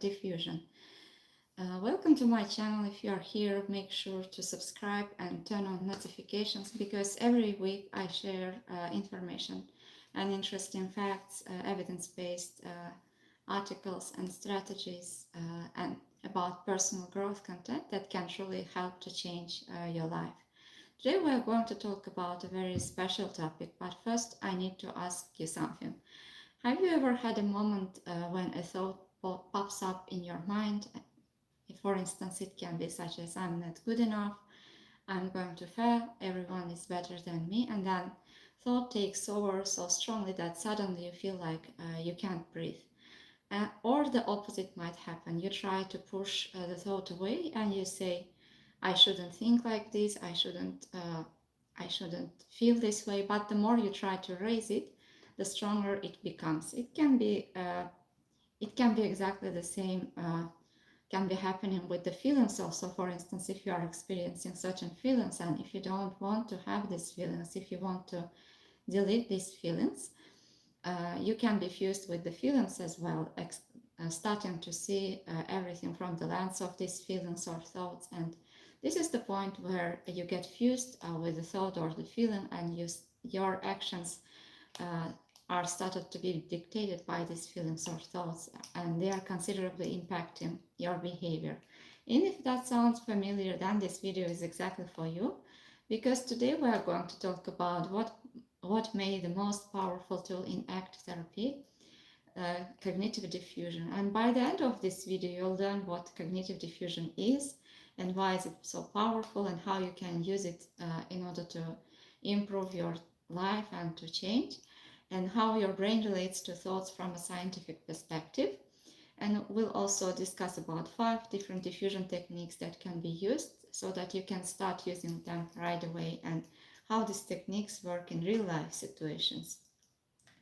Defusion. Welcome to my channel. If you are here, make sure to subscribe and turn on notifications because every week I share information and interesting facts, evidence-based articles and strategies and about personal growth content that can truly help to change your life. Today we are going to talk about a very special topic, but first I need to ask you something. Have you ever had a moment when a thought pops up in your mind? For instance, it can be such as I'm not good enough, I'm going to fail, everyone is better than me, and then thought takes over so strongly that suddenly you feel like you can't breathe. Or the opposite might happen. You try to push the thought away and you say, I shouldn't think like this, I shouldn't feel this way. But the more you try to raise it, the stronger it becomes. It can be exactly the same. Can be happening with the feelings also. For instance, if you are experiencing certain feelings and if you don't want to have these feelings, if you want to delete these feelings, you can be fused with the feelings as well, starting to see everything from the lens of these feelings or thoughts. And this is the point where you get fused with the thought or the feeling, and your actions are started to be dictated by these feelings or thoughts, and they are considerably impacting your behavior. And if that sounds familiar, then this video is exactly for you, because today we are going to talk about what may be the most powerful tool in ACT therapy, cognitive diffusion. And by the end of this video, you'll learn what cognitive diffusion is and why is it so powerful and how you can use it in order to improve your life and to change, and how your brain relates to thoughts from a scientific perspective. And we'll also discuss about 5 different diffusion techniques that can be used so that you can start using them right away, and how these techniques work in real life situations.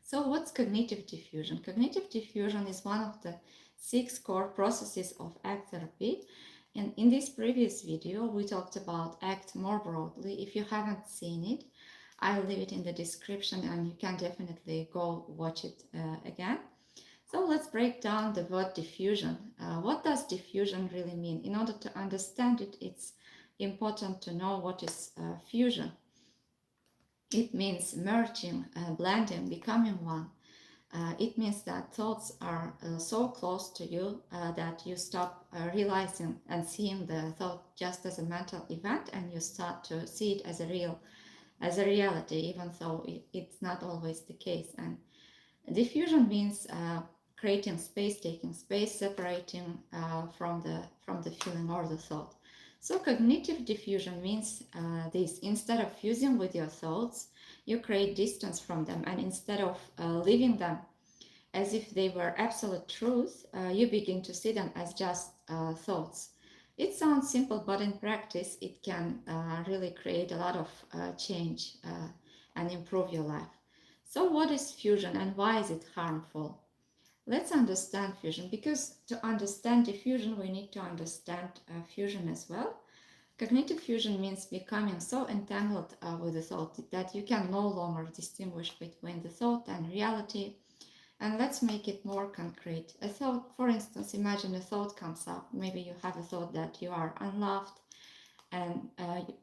So what's cognitive diffusion? Cognitive diffusion is one of the 6 core processes of ACT therapy. And in this previous video, we talked about ACT more broadly. If you haven't seen it, I'll leave it in the description and you can definitely go watch it again. So let's break down the word diffusion. What does diffusion really mean? In order to understand it, it's important to know what is fusion. It means merging, blending, becoming one. It means that thoughts are so close to you that you stop realizing and seeing the thought just as a mental event, and you start to see it as a reality, even though it's not always the case. And diffusion means creating space, taking space, separating from the feeling or the thought. So cognitive diffusion means this: instead of fusing with your thoughts, you create distance from them, and instead of leaving them as if they were absolute truth, you begin to see them as just thoughts. It sounds simple, but in practice it can really create a lot of change and improve your life. So what is fusion and why is it harmful? Let's understand fusion, because to understand diffusion we need to understand fusion as well. Cognitive fusion means becoming so entangled with the thought that you can no longer distinguish between the thought and reality. And let's make it more concrete. A thought, for instance, imagine a thought comes up. Maybe you have a thought that you are unloved, and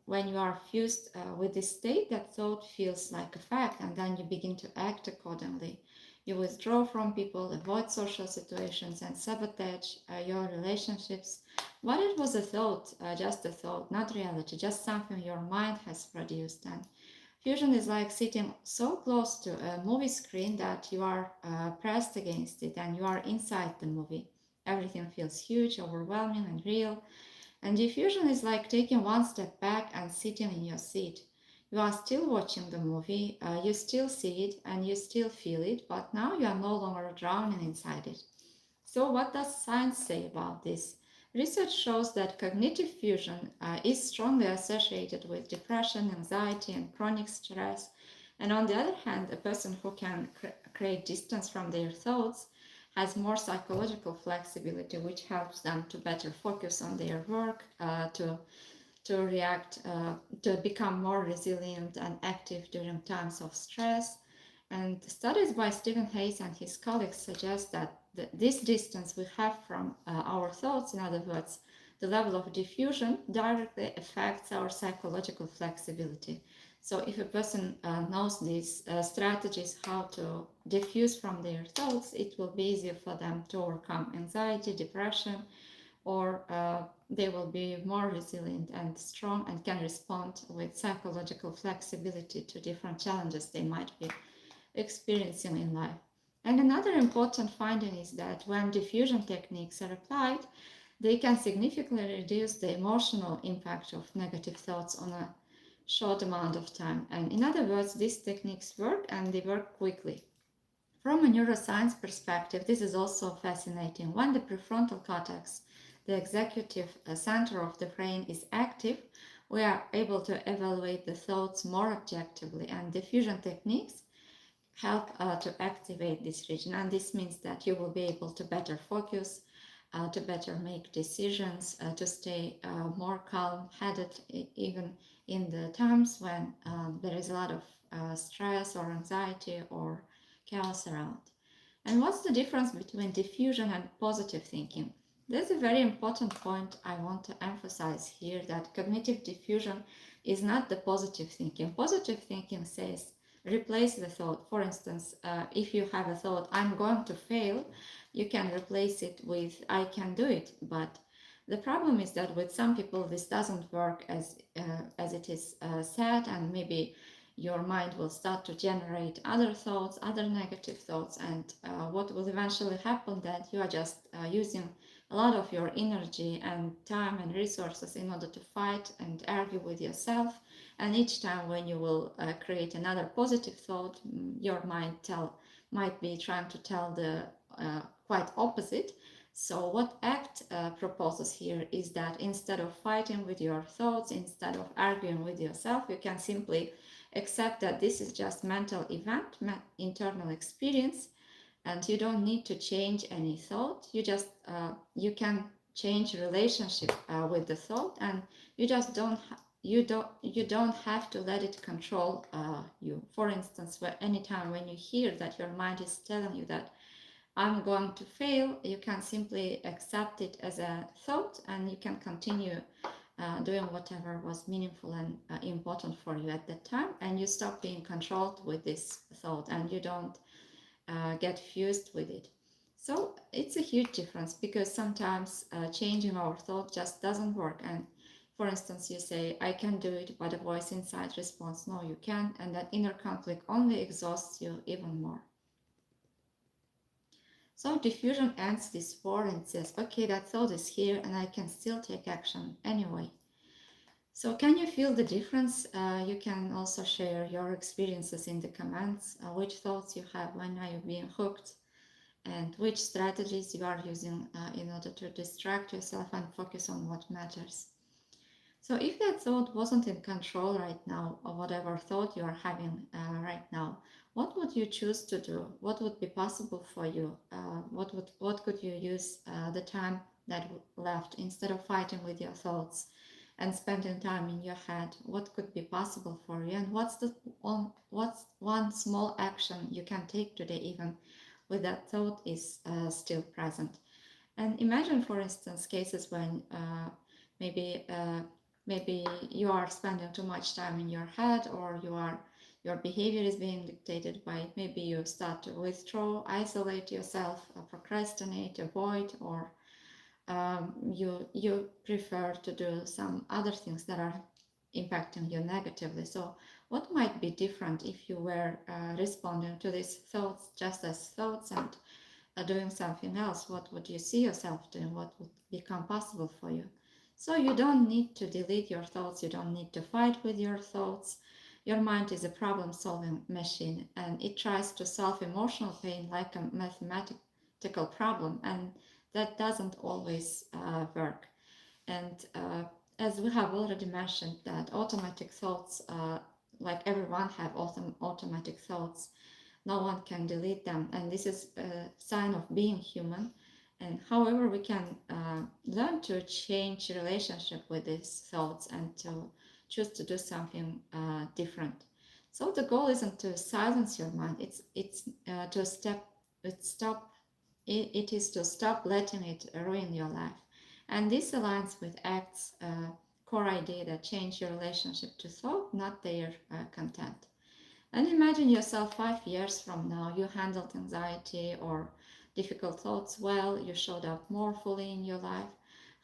when you are fused with this state, that thought feels like a fact, and then you begin to act accordingly. You withdraw from people, avoid social situations, and sabotage your relationships. But it was a thought, just a thought, not reality, just something your mind has produced. And fusion is like sitting so close to a movie screen that you are pressed against it and you are inside the movie. Everything feels huge, overwhelming, and real. And diffusion is like taking one step back and sitting in your seat. You are still watching the movie, you still see it and you still feel it, but now you are no longer drowning inside it. So what does science say about this? Research shows that cognitive fusion is strongly associated with depression, anxiety, and chronic stress. And on the other hand, a person who can create distance from their thoughts has more psychological flexibility, which helps them to better focus on their work, to react, to become more resilient and active during times of stress. And studies by Stephen Hayes and his colleagues suggest that this distance we have from our thoughts, in other words, the level of diffusion, directly affects our psychological flexibility. So if a person knows these strategies, how to diffuse from their thoughts, it will be easier for them to overcome anxiety, depression, or they will be more resilient and strong and can respond with psychological flexibility to different challenges they might be experiencing in life. And another important finding is that when diffusion techniques are applied, they can significantly reduce the emotional impact of negative thoughts on a short amount of time. And in other words, these techniques work and they work quickly. From a neuroscience perspective, this is also fascinating. When the prefrontal cortex, the executive center of the brain, is active, we are able to evaluate the thoughts more objectively, and diffusion techniques help to activate this region. And this means that you will be able to better focus, to better make decisions, to stay more calm-headed, even in the times when there is a lot of stress or anxiety or chaos around. And what's the difference between diffusion and positive thinking? There's a very important point I want to emphasize here, that cognitive diffusion is not the positive thinking. Positive thinking says replace the thought. For instance, if you have a thought, I'm going to fail, you can replace it with I can do it. But the problem is that with some people this doesn't work as it is said, and maybe your mind will start to generate other thoughts, other negative thoughts, and what will eventually happen that you are just using a lot of your energy and time and resources in order to fight and argue with yourself. And each time when you will create another positive thought, your mind might be trying to tell the quite opposite. So what ACT proposes here is that instead of fighting with your thoughts, instead of arguing with yourself, you can simply accept that this is just mental event, internal experience, and you don't need to change any thought. You can change relationship with the thought, and you just don't you don't have to let it control you. For instance, anytime when you hear that your mind is telling you that I'm going to fail, you can simply accept it as a thought, and you can continue doing whatever was meaningful and important for you at that time, and you stop being controlled with this thought, and you don't get fused with it. So it's a huge difference, because sometimes changing our thought just doesn't work. And for instance, you say, I can do it, but a voice inside responds, no, you can't, and that inner conflict only exhausts you even more. So diffusion ends this war and says, okay, that thought is here and I can still take action anyway. So can you feel the difference? You can also share your experiences in the comments, which thoughts you have when are you being hooked, and which strategies you are using in order to distract yourself and focus on what matters. So if that thought wasn't in control right now, or whatever thought you are having right now, what would you choose to do? What would be possible for you? What could you use the time that left, instead of fighting with your thoughts and spending time in your head? What could be possible for you? And what's one small action you can take today, even with that thought is still present? And imagine, for instance, cases when maybe you are spending too much time in your head, or your behavior is being dictated by it. Maybe you start to withdraw, isolate yourself, procrastinate, avoid, or you prefer to do some other things that are impacting you negatively. So what might be different if you were responding to these thoughts just as thoughts and doing something else? What would you see yourself doing? What would become possible for you? So you don't need to delete your thoughts, you don't need to fight with your thoughts. Your mind is a problem-solving machine, and it tries to solve emotional pain like a mathematical problem, and that doesn't always work. And as we have already mentioned, that automatic thoughts, like everyone have automatic thoughts, no one can delete them, and this is a sign of being human. And however, we can learn to change relationship with these thoughts and to choose to do something different. So the goal isn't to silence your mind. It's to stop. It is to stop letting it ruin your life. And this aligns with ACT's core idea that change your relationship to thought, not their content. And imagine yourself 5 years from now. You handled anxiety or difficult thoughts well. You showed up more fully in your life.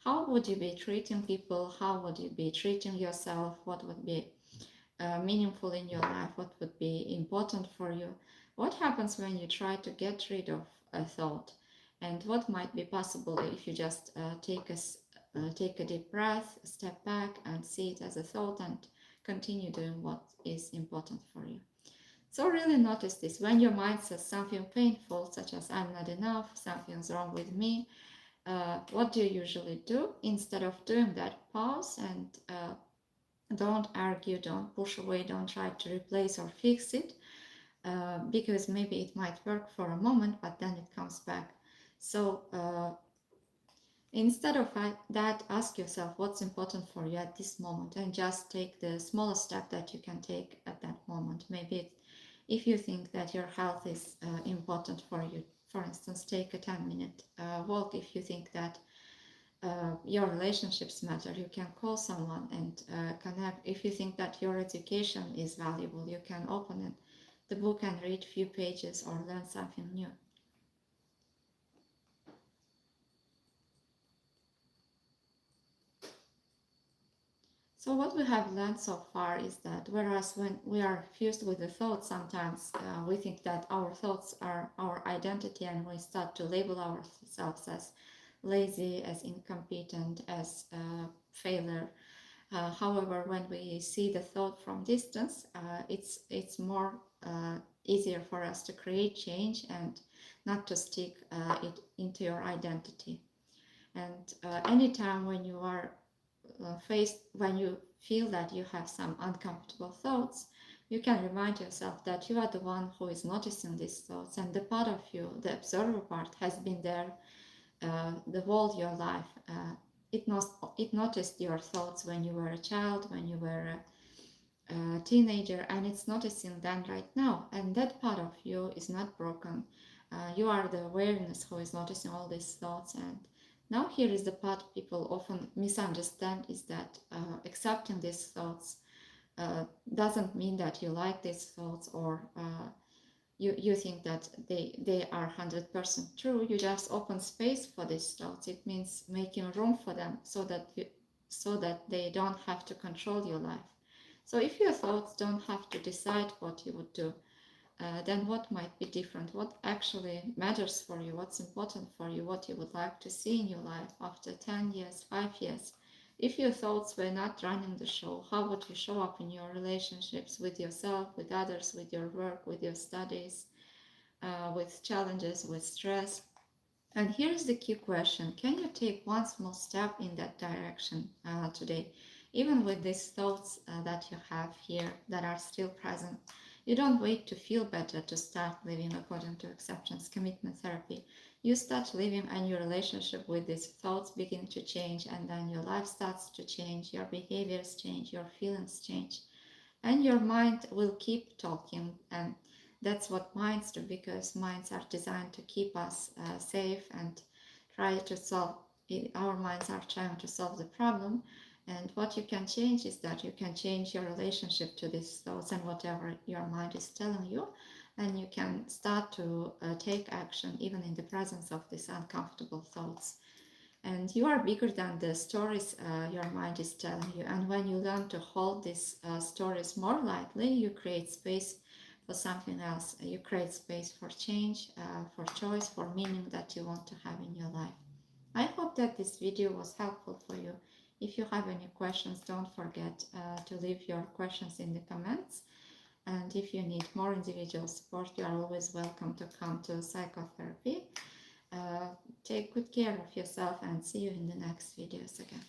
How would you be treating people? How would you be treating yourself? What would be meaningful in your life? What would be important for you? What happens when you try to get rid of a thought? And what might be possible if you just take a deep breath, step back, and see it as a thought and continue doing what is important for you? So really notice this. When your mind says something painful, such as I'm not enough, something's wrong with me, what do you usually do? Instead of doing that, pause and don't argue, don't push away, don't try to replace or fix it, because maybe it might work for a moment, but then it comes back. So instead of that, ask yourself what's important for you at this moment, and just take the smallest step that you can take at that moment. Maybe if you think that your health is important for you, for instance, take a 10-minute walk. If you think that your relationships matter, you can call someone and connect. If you think that your education is valuable, you can open the book and read a few pages or learn something new. So what we have learned so far is that whereas when we are fused with the thoughts, sometimes we think that our thoughts are our identity, and we start to label ourselves as lazy, as incompetent, as failure. However, when we see the thought from distance, it's more easier for us to create change and not to stick it into your identity. And anytime when you are when you feel that you have some uncomfortable thoughts, you can remind yourself that you are the one who is noticing these thoughts, and the part of you, the observer part, has been there the whole your life. It noticed your thoughts when you were a child, when you were a teenager, and it's noticing them right now. And that part of you is not broken. You are the awareness who is noticing all these thoughts. And now here is the part people often misunderstand, is that accepting these thoughts doesn't mean that you like these thoughts, or you think that they are 100% true. You just open space for these thoughts. It means making room for them so that they don't have to control your life. So if your thoughts don't have to decide what you would do, then what might be different? What actually matters for you? What's important for you? What you would like to see in your life after 10 years, 5 years? If your thoughts were not running the show, how would you show up in your relationships with yourself, with others, with your work, with your studies, with challenges, with stress? And here's the key question. Can you take one small step in that direction today? Even with these thoughts that you have here that are still present, you don't wait to feel better to start living according to acceptance commitment therapy. You start living, and your relationship with these thoughts begin to change, and then your life starts to change, your behaviors change, your feelings change, and your mind will keep talking. And that's what minds do, because minds are designed to keep us safe and try to solve it. Our minds are trying to solve the problem. And what you can change is that you can change your relationship to these thoughts and whatever your mind is telling you, and you can start to take action even in the presence of these uncomfortable thoughts. And you are bigger than the stories your mind is telling you. And when you learn to hold these stories more lightly, you create space for something else. You create space for change, for choice, for meaning that you want to have in your life. I hope that this video was helpful for you. If you have any questions, don't forget to leave your questions in the comments. And if you need more individual support, you are always welcome to come to psychotherapy. Take good care of yourself, and see you in the next videos again.